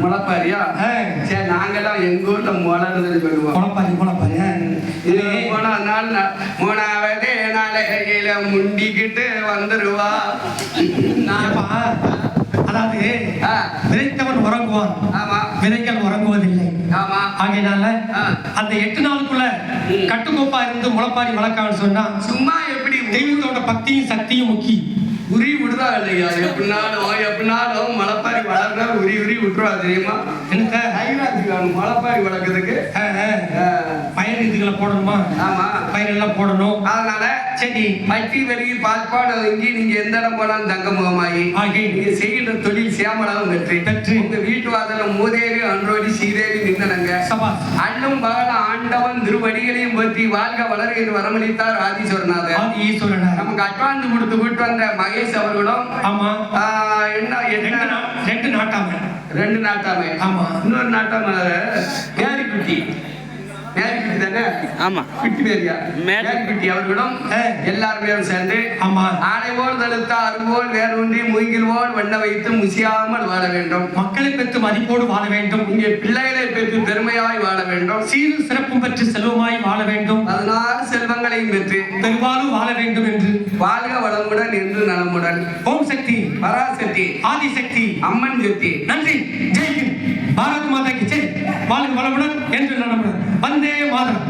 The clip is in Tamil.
முளைப்பாரியா? சரி, நாங்கெல்லாம் எங்க ஊர்ல முளைன்னு சொல்லுவோம். முளைப்பாரி இது போன நாள் 3வது நாளையில முண்டிக்கிட்டு வந்துருவா. அதாவது விதைத்தவன் உறங்குவான், ஆமா, விதைகள் உறங்குவதில்லை. ஆமா, ஆகையினால அந்த 8 நாளுக்குள்ள கட்டுக்கோப்பா இருந்து முளைப்பாரி வளர்க்கான்னு சொன்னா சும்மா எப்படி தெய்வத்தோட பக்தியும் சக்தியும் முக்கியம். உரி விடுதா இல்லையா? எப்படினாலும் மலைப்பாரி வளர்ந்தா உரி விட்டுருவா தெரியுமா? மலைப்பாரி வளர்க்கறதுக்கு பயிர் இதுகளை போடணுமா? ஆமா, பயிர் எல்லாம் போடணும். அதனால சரி, பட்டி பெருகி பால்பாடு வாங்கி நீங்க எந்த இடம் போனாலும் தங்க முகமாகி நீங்க செய்கின்ற தொழில் சியாமலாவும் பெற்று உங்க வீட்டு வாசல மூதேவி அன்றோடி சீதேவி நின்றனங்க. அண்ணும் பகல ஆண்டவன் திருவடிகளையும் பற்றி வாழ்க வளர என்று வரமளித்தார் ஆதீஸ்வரநாதர். நமக்கு அட்வான்ஸ் கொடுத்து விட்டு வந்த மகேஷ் அவர்களும் ஆமா என்ன 2 நாட்டாமை ஆமா, இன்னொரு நாட்டாம கேரிக்குட்டி தானே? ஆமா, குட்டி பேரியா மேரிக்குட்டி அவர்களும் எல்லாருமே சேர்ந்து ஆமா ஆனைவோல் தடுத்த அருவோல் வேரூன்றி முயங்கில்வோல் வண்ண வைத்து முசியாமல் வாழ வேண்டும். மக்களை பெற்று மதிப்போடு வாழ வேண்டும். இங்கே பிள்ளைகளை பெற்று பெருமையாய் வாழ வேண்டும். சீரும் சிறப்பும் பெற்று செல்வமாய் வாழ வேண்டும். 16 செல்வங்களையும் பெற்று பெரும்பாலும் வாழ வேண்டும் என்று வாழ்க வளமுடன் என்று நலமுடன். ஓம் சக்தி, பராசக்தி, ஆதிசக்தி, அம்மன் சக்தி. நன்றி. ஜெய் ஹிந்த். பாரத் மாதா கி ஜெய். வாழ்க வளமுடன் என்று நலமுடன். வந்தே மாதரம்.